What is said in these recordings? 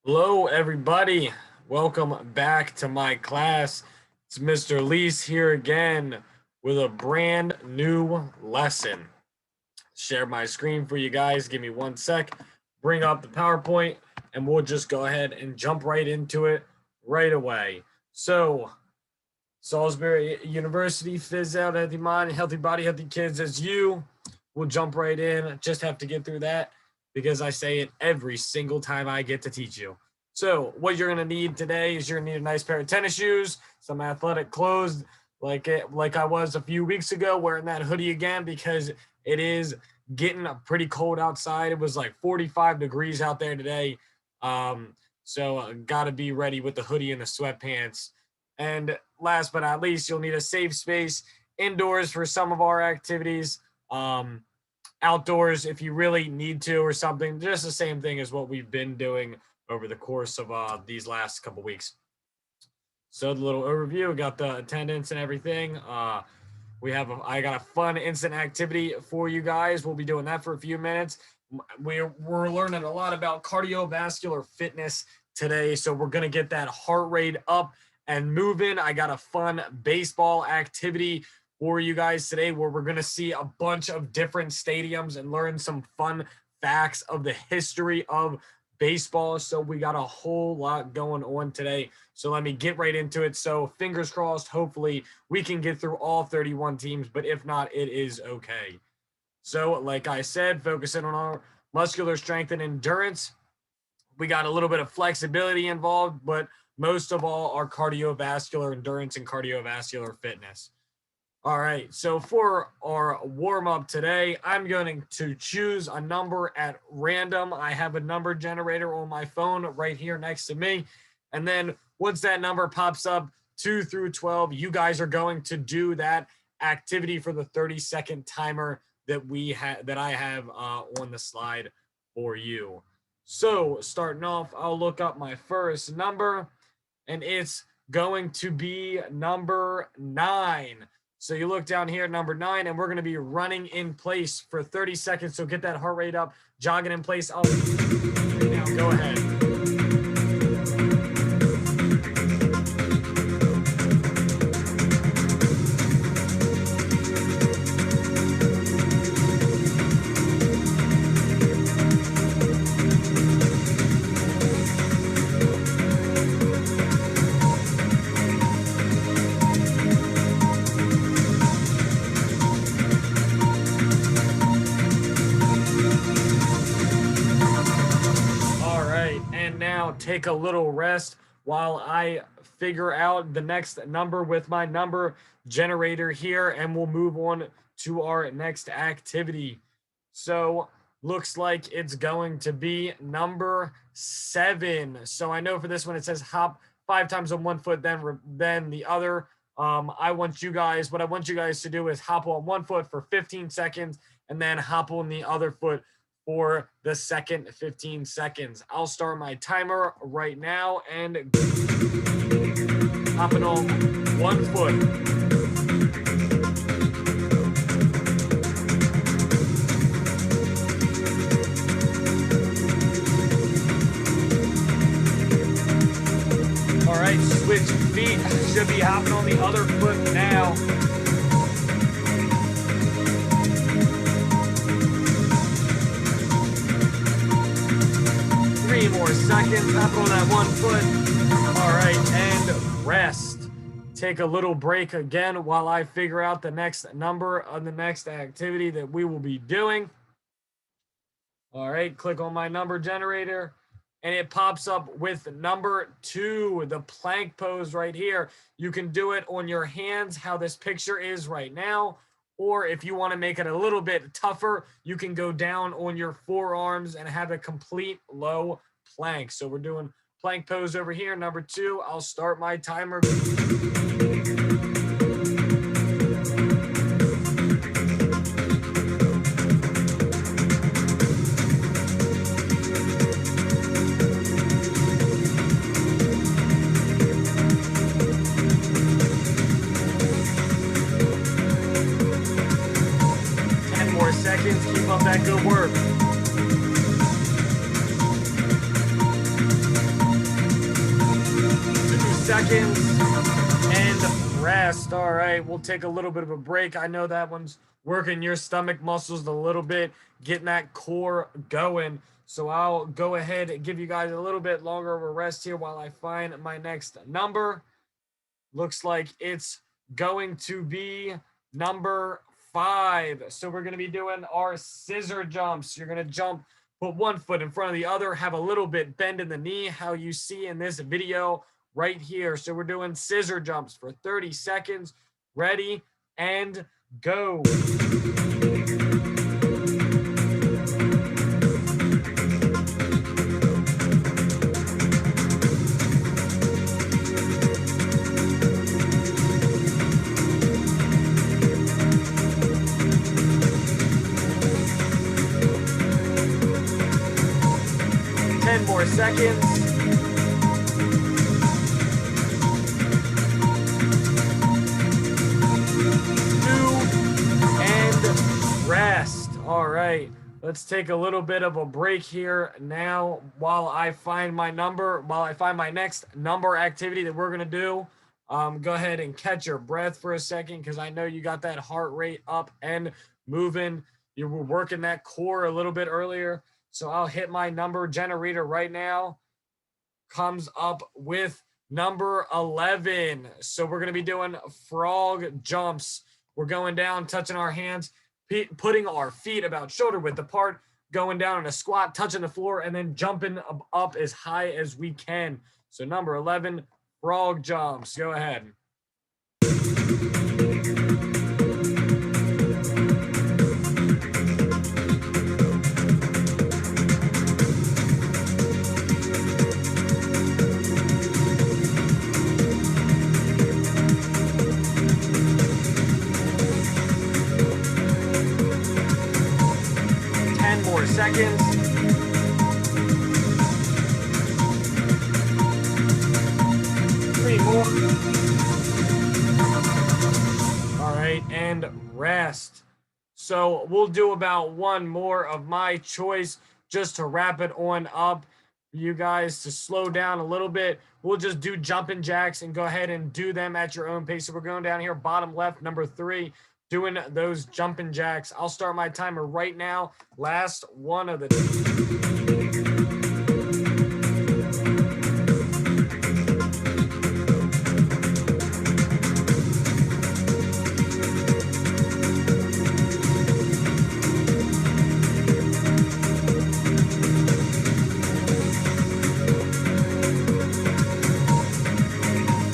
Hello, everybody. Welcome back to my class. It's Mr. Lease here again with a brand new lesson. Share my screen for you guys. Give me 1 sec. Bring up the PowerPoint, and we'll just go ahead and jump right into it right away. So, Salisbury University, phys out, healthy mind, healthy body, healthy kids as you. We'll jump right in. Just have to get through that because I say it every single time I get to teach you. So what you're going to need today is you're going to need a nice pair of tennis shoes, some athletic clothes like I was a few weeks ago, wearing that hoodie again because it is getting pretty cold outside. It was like 45 degrees out there today. So got to be ready with the hoodie and the sweatpants. And last but not least, you'll need a safe space indoors for some of our activities. Outdoors if you really need to or something. Just the same thing as what we've been doing over the course of these last couple weeks. So the little overview, we got the attendance and everything. I got a fun instant activity for you guys. We'll be doing that for a few minutes. We're learning a lot about cardiovascular fitness today. So we're going to get that heart rate up and moving. I got a fun baseball activity for you guys today where we're going to see a bunch of different stadiums and learn some fun facts of the history of baseball. So we got a whole lot going on today. So let me get right into it. So fingers crossed, hopefully we can get through all 31 teams, but if not, it is okay. So like I said, focusing on our muscular strength and endurance. We got a little bit of flexibility involved, but most of all, our cardiovascular endurance and cardiovascular fitness. All right, so for our warm-up today, I'm going to choose a number at random. I have a number generator on my phone right here next to me. And then once that number pops up, 2 through 12, you guys are going to do that activity for the 30-second timer that I have on the slide for you. So starting off, I'll look up my first number, and it's going to be number 9. So you look down here at number 9, and we're going to be running in place for 30 seconds. So get that heart rate up, jogging in place. Now go ahead. Take a little rest while I figure out the next number with my number generator here, and we'll move on to our next activity. So looks like it's going to be number 7. So I know for this one it says hop 5 times on one foot, then the other. What I want you guys to do is hop on one foot for 15 seconds and then hop on the other foot for the second 15 seconds. I'll start my timer right now and hopping on one foot. All right, switch feet. Should be hopping on the other foot now. 3 more seconds, up on that one foot. All right, and rest. Take a little break again while I figure out the next number of the next activity that we will be doing. All right, click on my number generator, and it pops up with number 2, the plank pose right here. You can do it on your hands, how this picture is right now, or if you want to make it a little bit tougher, you can go down on your forearms and have a complete low plank. So we're doing plank pose over here, number 2. I'll start my timer. 10 more seconds. Keep up that good work. seconds and rest. All right, we'll take a little bit of a break. I know that one's working your stomach muscles a little bit, getting that core going. So I'll go ahead and give you guys a little bit longer of a rest here while I find my next number. Looks like it's going to be number 5. So we're going to be doing our scissor jumps. You're going to jump, put one foot in front of the other, have a little bit bend in the knee, how you see in this video right here. So we're doing scissor jumps for 30 seconds. Ready and go. 10 more seconds. 2 and rest. All right, let's take a little bit of a break here now while I find my next number activity that we're gonna do. Go ahead and catch your breath for a second, because I know you got that heart rate up and moving. You were working that core a little bit earlier. So I'll hit my number generator right now. Comes up with number 11. So we're going to be doing frog jumps. We're going down, touching our hands, putting our feet about shoulder width apart, going down in a squat, touching the floor, and then jumping up as high as we can. So number 11, frog jumps. Go ahead. 10 more seconds. 3 more. All right, and rest. So we'll do about one more of my choice just to wrap it on up. For you guys to slow down a little bit, we'll just do jumping jacks and go ahead and do them at your own pace. So we're going down here, bottom left, number 3, doing those jumping jacks. I'll start my timer right now. Last one of the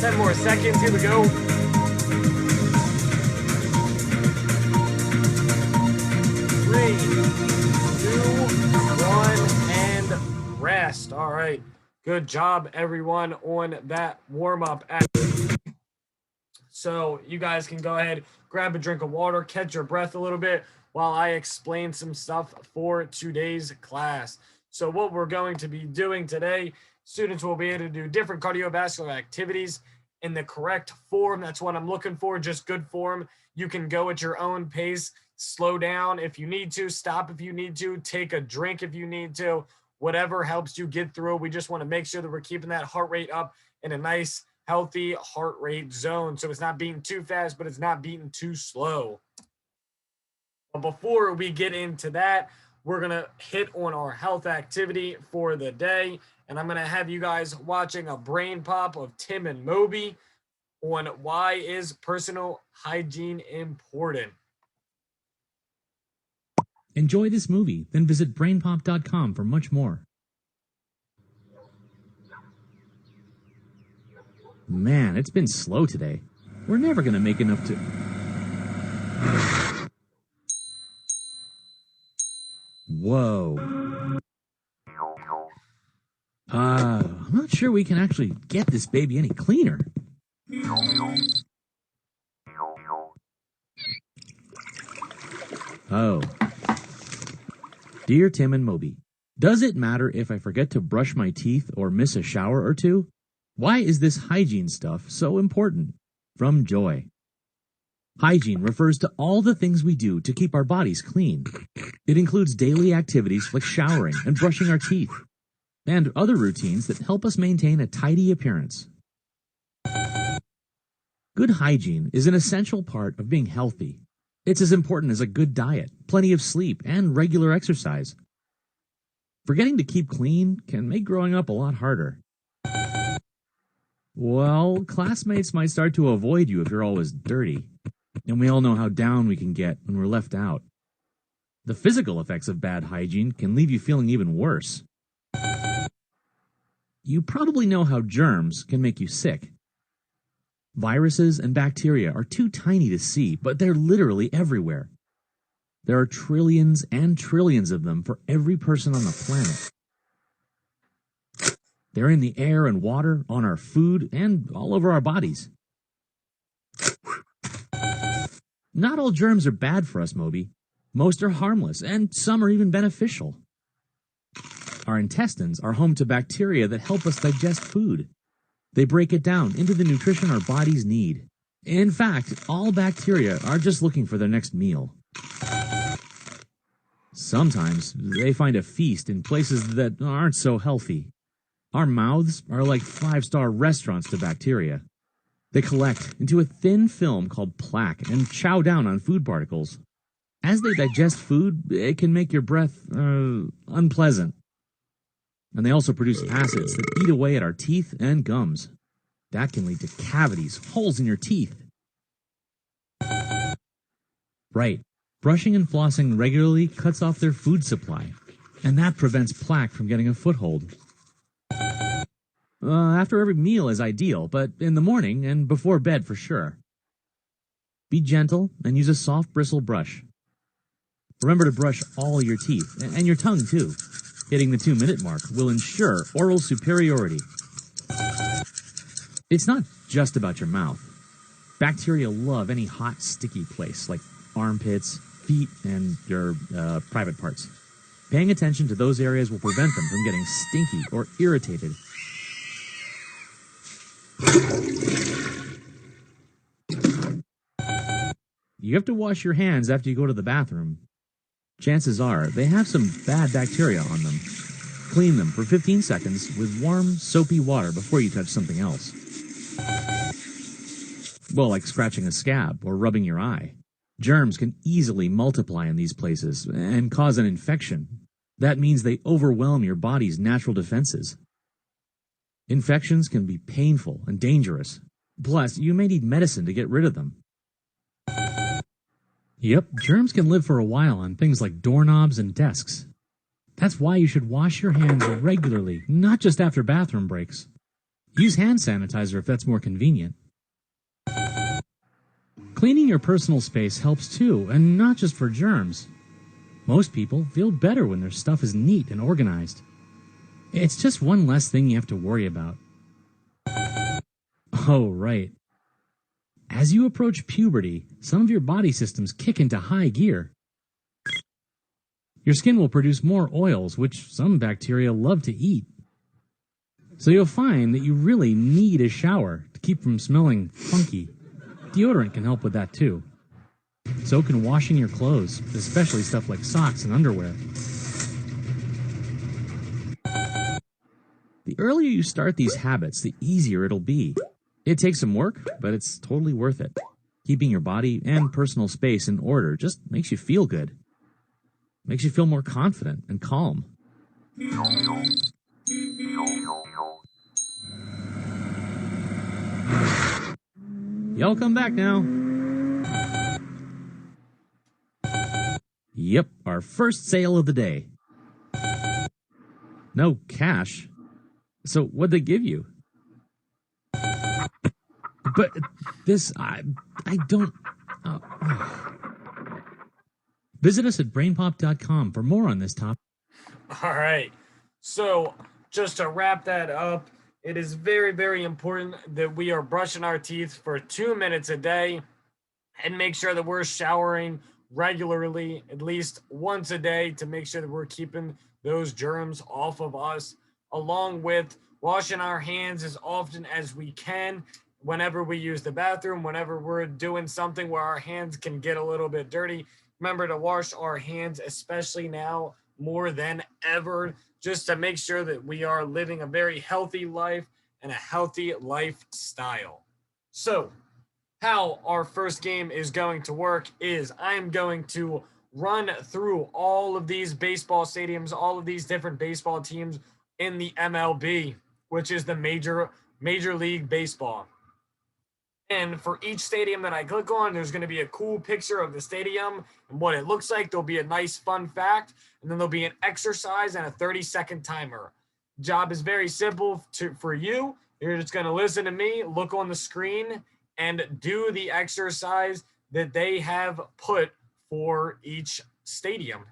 10 more seconds. Here we go. 3, 2, 1, and rest. All right. Good job, everyone, on that warm-up. So you guys can go ahead, grab a drink of water, catch your breath a little bit while I explain some stuff for today's class. So what we're going to be doing today, students will be able to do different cardiovascular activities in the correct form. That's what I'm looking for, just good form. You can go at your own pace, slow down if you need to, stop if you need to, take a drink if you need to, whatever helps you get through. We just want to make sure that we're keeping that heart rate up in a nice, healthy heart rate zone. So it's not beating too fast, but it's not beating too slow. But before we get into that, we're going to hit on our health activity for the day. And I'm going to have you guys watching a brain pop of Tim and Moby on why is personal hygiene important. Enjoy this movie, then visit brainpop.com for much more. Man, it's been slow today. We're never going to make enough to... Whoa. I'm not sure we can actually get this baby any cleaner. Oh. Dear Tim and Moby, does it matter if I forget to brush my teeth or miss a shower or two? Why is this hygiene stuff so important? From Joy. Hygiene refers to all the things we do to keep our bodies clean. It includes daily activities like showering and brushing our teeth, and other routines that help us maintain a tidy appearance. Good hygiene is an essential part of being healthy. It's as important as a good diet, plenty of sleep, and regular exercise. Forgetting to keep clean can make growing up a lot harder. Well, classmates might start to avoid you if you're always dirty. And we all know how down we can get when we're left out. The physical effects of bad hygiene can leave you feeling even worse. You probably know how germs can make you sick. Viruses and bacteria are too tiny to see, but they're literally everywhere. There are trillions and trillions of them for every person on the planet. They're in the air and water, on our food, and all over our bodies. Not all germs are bad for us, Moby. Most are harmless, and some are even beneficial. Our intestines are home to bacteria that help us digest food. They break it down into the nutrition our bodies need. In fact, all bacteria are just looking for their next meal. Sometimes they find a feast in places that aren't so healthy. Our mouths are like five-star restaurants to bacteria. They collect into a thin film called plaque and chow down on food particles. As they digest food, it can make your breath unpleasant. And they also produce acids that eat away at our teeth and gums. That can lead to cavities, holes in your teeth. Right. Brushing and flossing regularly cuts off their food supply, and that prevents plaque from getting a foothold. After every meal is ideal, but in the morning and before bed for sure. Be gentle and use a soft bristle brush. Remember to brush all your teeth, and your tongue too. Hitting the 2-minute mark will ensure oral superiority. It's not just about your mouth. Bacteria love any hot, sticky place like armpits, feet, and your private parts. Paying attention to those areas will prevent them from getting stinky or irritated. You have to wash your hands after you go to the bathroom. Chances are they have some bad bacteria on them. Clean them for 15 seconds with warm, soapy water before you touch something else. Well, like scratching a scab or rubbing your eye. Germs can easily multiply in these places and cause an infection. That means they overwhelm your body's natural defenses. Infections can be painful and dangerous. Plus, you may need medicine to get rid of them. Yep, germs can live for a while on things like doorknobs and desks. That's why you should wash your hands regularly, not just after bathroom breaks. Use hand sanitizer if that's more convenient. Cleaning your personal space helps too, and not just for germs. Most people feel better when their stuff is neat and organized. It's just one less thing you have to worry about. Oh, right. As you approach puberty, some of your body systems kick into high gear. Your skin will produce more oils, which some bacteria love to eat. So you'll find that you really need a shower to keep from smelling funky. Deodorant can help with that too. So can washing your clothes, especially stuff like socks and underwear. The earlier you start these habits, the easier it'll be. It takes some work, but it's totally worth it. Keeping your body and personal space in order just makes you feel good. Makes you feel more confident and calm. Y'all come back now. Yep, our first sale of the day. No cash. So what'd they give you? But this, I don't... Visit us at brainpop.com for more on this topic. All right. So just to wrap that up, it is very, very important that we are brushing our teeth for 2 minutes a day and make sure that we're showering regularly, at least once a day, to make sure that we're keeping those germs off of us, along with washing our hands as often as we can whenever we use the bathroom, whenever we're doing something where our hands can get a little bit dirty. Remember to wash our hands, especially now more than ever, just to make sure that we are living a very healthy life and a healthy lifestyle. So how our first game is going to work is I am going to run through all of these baseball stadiums, all of these different baseball teams in the MLB, which is the Major League Baseball. And for each stadium that I click on, there's going to be a cool picture of the stadium and what it looks like. There'll be a nice fun fact, and then there'll be an exercise and a 30-second timer. Job is very simple for you. You're just going to listen to me, look on the screen, and do the exercise that they have put for each stadium.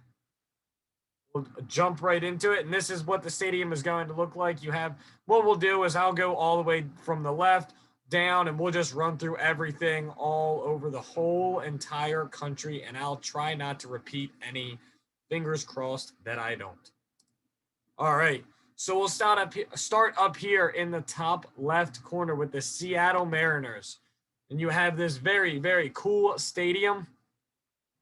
We'll jump right into it. And this is what the stadium is going to look like. What we'll do is I'll go all the way from the left down and we'll just run through everything all over the whole entire country. And I'll try not to repeat any, fingers crossed that I don't. All right. So we'll start up here in the top left corner with the Seattle Mariners. And you have this very, very cool stadium.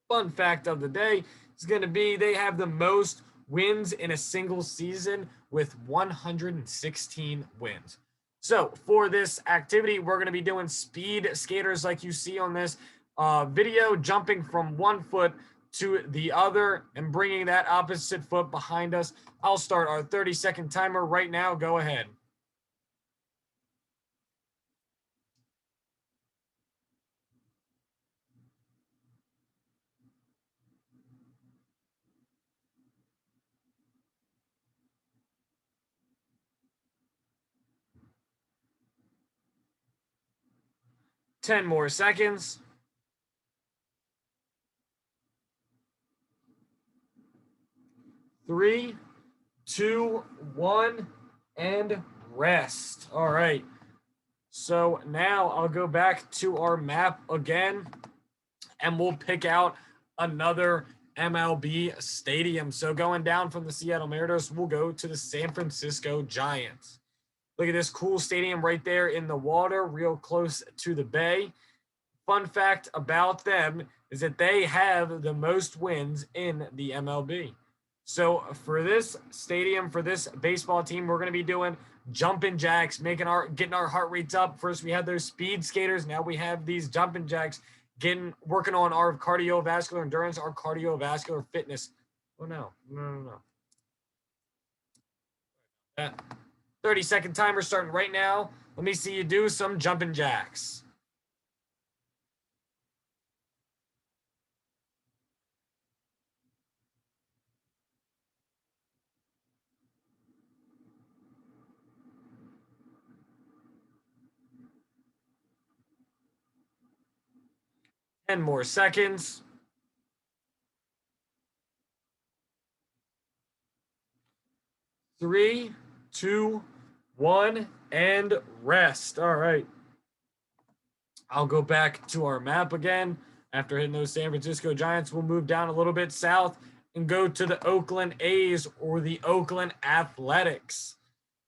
Fun fact of the day is going to be they have the most wins in a single season with 116 wins. So for this activity, we're going to be doing speed skaters like you see on this video, jumping from one foot to the other and bringing that opposite foot behind us. I'll start our 30-second timer right now. Go ahead. Ten more seconds. 3, 2, 1, and rest. All right. So now I'll go back to our map again, and we'll pick out another MLB stadium. So going down from the Seattle Mariners, we'll go to the San Francisco Giants. Look at this cool stadium right there in the water, real close to the bay. Fun fact about them is that they have the most wins in the MLB. So for this stadium, for this baseball team, we're going to be doing jumping jacks, getting our heart rates up. First, we had those speed skaters. Now we have these jumping jacks, working on our cardiovascular endurance, our cardiovascular fitness. Oh, no. That 30-second timer starting right now. Let me see you do some jumping jacks. Ten more seconds. 3, 2, 1, and rest. All right. I'll go back to our map again. After hitting those San Francisco Giants, we'll move down a little bit south and go to the Oakland A's or the Oakland Athletics.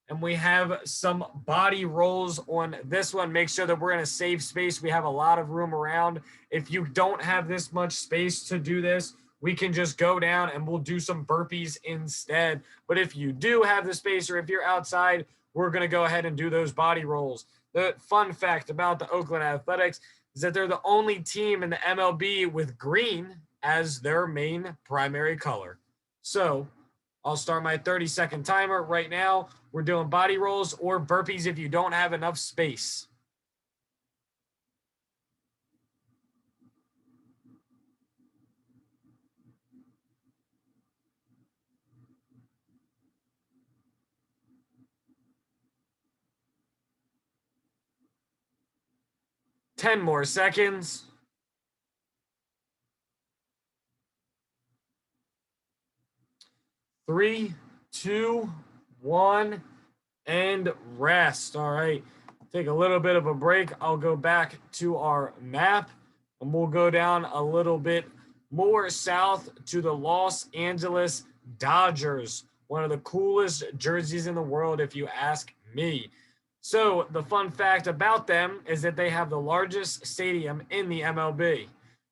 And we have some body rolls on this one. Make sure that we're in a safe space. We have a lot of room around. If you don't have this much space to do this, we can just go down and we'll do some burpees instead. But if you do have the space or if you're outside, we're going to go ahead and do those body rolls. The fun fact about the Oakland Athletics is that they're the only team in the MLB with green as their main primary color. So I'll start my 30-second timer right now. We're doing body rolls or burpees if you don't have enough space. Ten more seconds. 3, 2, 1, and rest. All right. Take a little bit of a break. I'll go back to our map and we'll go down a little bit more south to the Los Angeles Dodgers. One of the coolest jerseys in the world, if you ask me. So the fun fact about them is that they have the largest stadium in the MLB.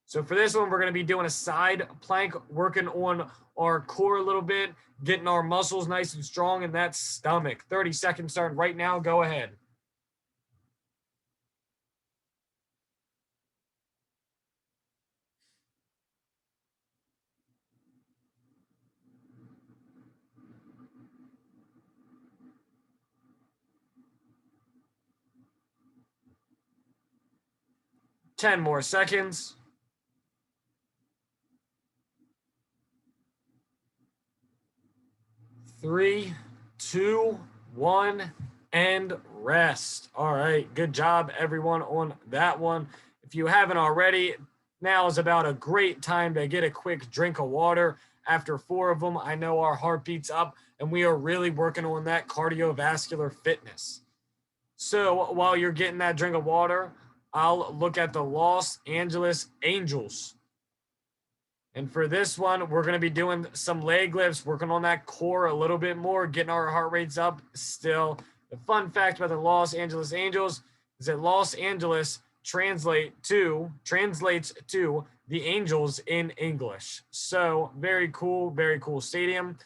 So for this one, we're going to be doing a side plank, working on our core a little bit, getting our muscles nice and strong in that stomach. 30 seconds starting right now. Go ahead. 10 more seconds. 3, 2, 1, and rest. All right, good job, everyone, on that one. If you haven't already, now is about a great time to get a quick drink of water. After 4 of them, I know our heartbeat's up, and we are really working on that cardiovascular fitness. So while you're getting that drink of water, I'll look at the Los Angeles Angels. And for this one, we're going to be doing some leg lifts, working on that core a little bit more, getting our heart rates up still. The fun fact about the Los Angeles Angels is that Los Angeles translates to the Angels in English. So very cool stadium.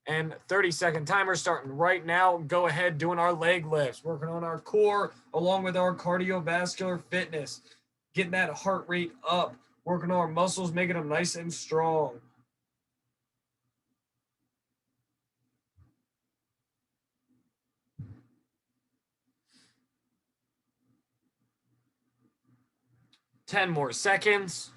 And 30-second timer starting right now. Go ahead, doing our leg lifts, working on our core along with our cardiovascular fitness, getting that heart rate up, working on our muscles, making them nice and strong. Ten more seconds.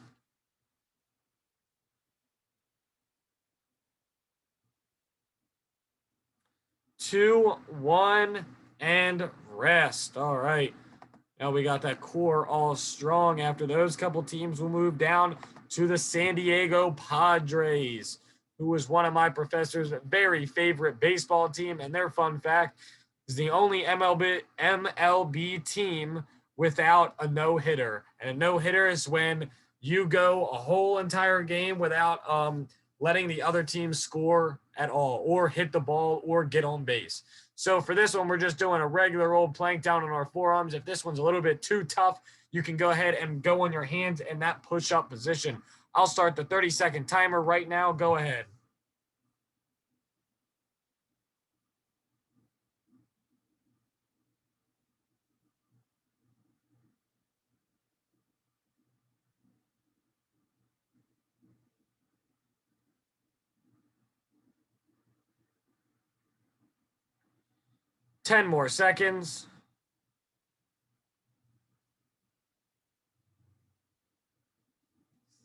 2, 1, and rest. All right. Now we got that core all strong. After those couple teams, we'll move down to the San Diego Padres, who was one of my professor's very favorite baseball team. And their fun fact is the only MLB team without a no-hitter. And a no-hitter is when you go a whole entire game without letting the other team score at all or hit the ball or get on base. So for this one, we're just doing a regular old plank down on our forearms. If this one's a little bit too tough, you can go ahead and go on your hands in that push-up position. I'll start the 30-second timer right now. Go ahead. Ten more seconds.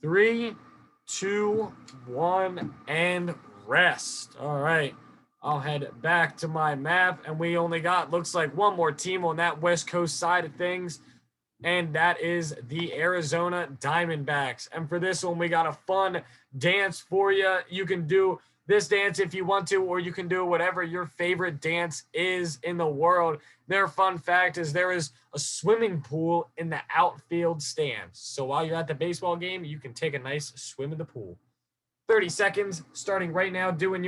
3, 2, 1, and rest. All right. I'll head back to my map, and we only got, looks like, one more team on that West Coast side of things, and that is the Arizona Diamondbacks. And for this one, we got a fun dance for you. You can do this dance if you want to, or you can do whatever your favorite dance is in the world. Their fun fact is there is a swimming pool in the outfield stands. So while you're at the baseball game, you can take a nice swim in the pool. 30 seconds starting right now, doing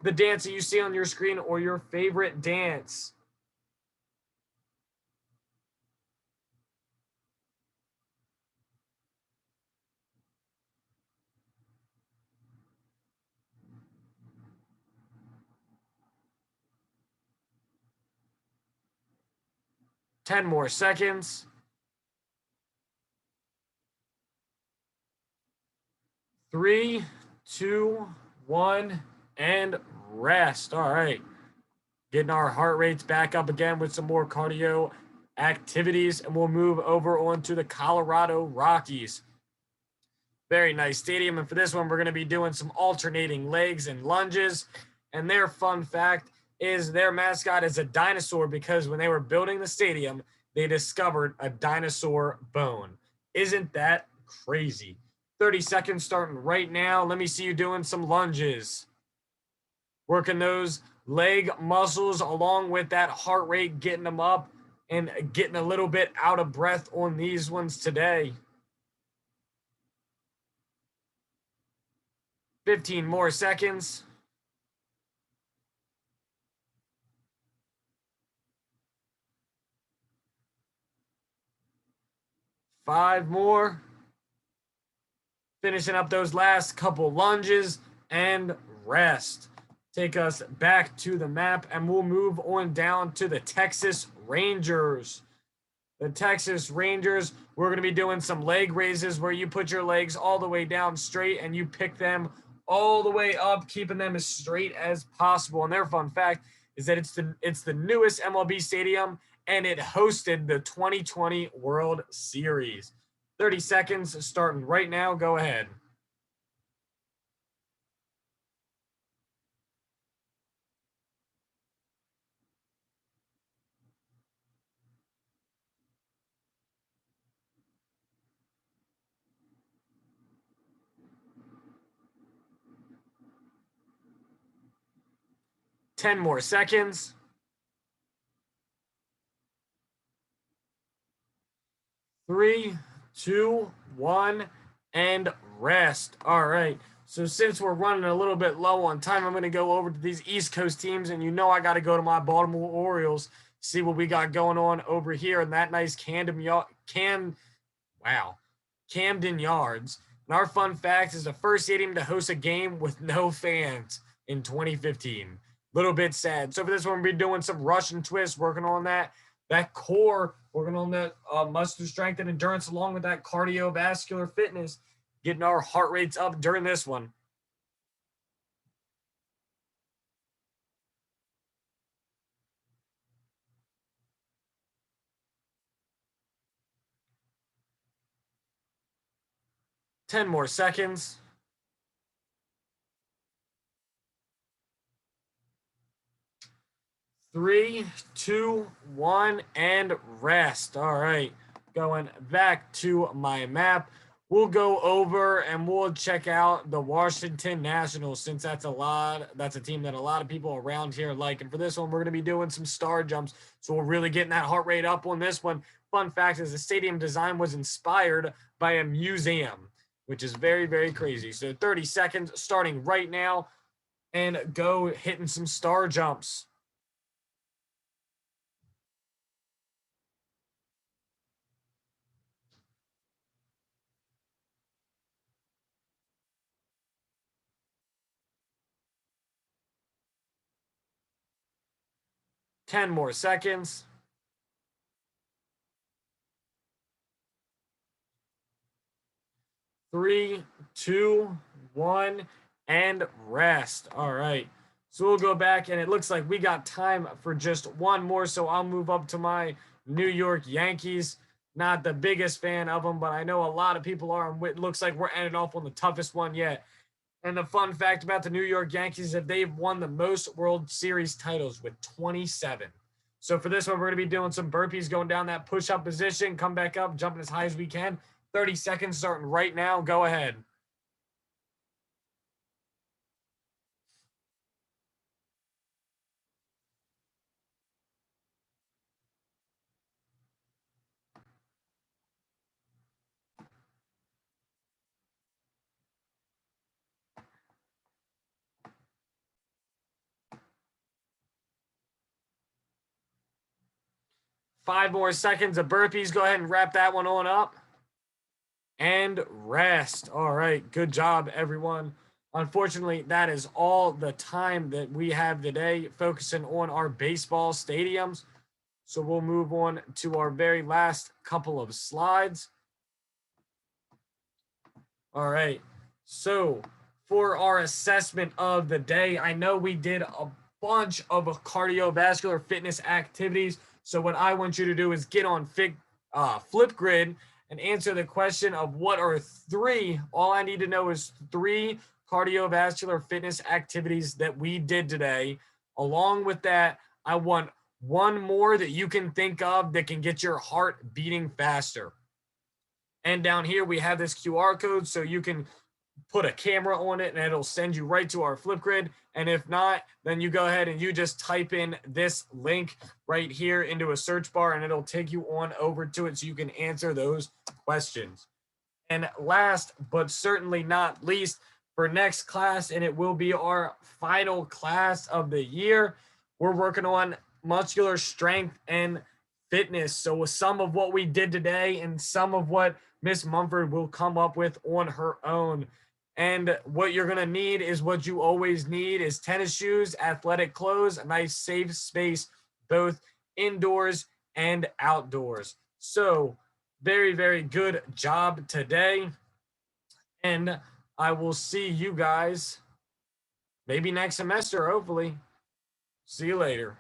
the dance that you see on your screen or your favorite dance. Ten more seconds. 3, 2, 1, and rest. All right. Getting our heart rates back up again with some more cardio activities, and we'll move over onto the Colorado Rockies. Very nice stadium. And for this one, we're going to be doing some alternating legs and lunges. And their fun fact is their mascot is a dinosaur because when they were building the stadium, they discovered a dinosaur bone. Isn't that crazy? 30 seconds starting right now. Let me see you doing some lunges. Working those leg muscles along with that heart rate, getting them up and getting a little bit out of breath on these ones today. 15 more seconds. 5 more. Finishing up those last couple lunges and rest. Take us back to the map, and we'll move on down to the Texas Rangers. The Texas Rangers, we're going to be doing some leg raises where you put your legs all the way down straight and you pick them all the way up, keeping them as straight as possible. And their fun fact is that it's the newest MLB stadium, and it hosted the 2020 World Series. 30 seconds starting right now. Go ahead. Ten more seconds. 3, 2, 1, and rest. All right. So since we're running a little bit low on time, I'm going to go over to these East Coast teams, and I got to go to my Baltimore Orioles, see what we got going on over here in that nice Camden Yards. And our fun fact is the first stadium to host a game with no fans in 2015. Little bit sad. So for this one, we'll be doing some Russian twists, working on that core, working on that muscular strength and endurance, along with that cardiovascular fitness, getting our heart rates up during this one. Ten more seconds. 3, 2, 1, and rest. All right, going back to my map. We'll go over and we'll check out the Washington Nationals, since that's a team that a lot of people around here like. And for this one, we're going to be doing some star jumps. So we're really getting that heart rate up on this one. Fun fact is the stadium design was inspired by a museum, which is very, very crazy. So 30 seconds starting right now, and go hitting some star jumps. 10 more seconds. 3, 2, 1, and rest. All right. So we'll go back, and it looks like we got time for just one more. So I'll move up to my New York Yankees. Not the biggest fan of them, but I know a lot of people are. And it looks like we're ending off on the toughest one yet. And the fun fact about the New York Yankees is that they've won the most World Series titles with 27. So for this one, we're going to be doing some burpees, going down that push-up position, come back up, jumping as high as we can. 30 seconds starting right now. Go ahead. Five more seconds of burpees. Go ahead and wrap that one on up. And rest. All right. Good job, everyone. Unfortunately, that is all the time that we have today, focusing on our baseball stadiums. So we'll move on to our very last couple of slides. All right. So for our assessment of the day, I know we did a bunch of cardiovascular fitness activities. So what I want you to do is get on Flipgrid and answer the question of what are three. All I need to know is three cardiovascular fitness activities that we did today. Along with that, I want one more that you can think of that can get your heart beating faster. And down here, we have this QR code, so you can put a camera on it and it'll send you right to our Flipgrid. And if not, then you go ahead and you just type in this link right here into a search bar, and it'll take you on over to it so you can answer those questions. And last but certainly not least, for next class, and it will be our final class of the year, we're working on muscular strength and fitness. So with some of what we did today and some of what Miss Mumford will come up with on her own. And what you're going to need is what you always need is tennis shoes, athletic clothes, a nice safe space, both indoors and outdoors. So very, very good job today. And I will see you guys maybe next semester, hopefully. See you later.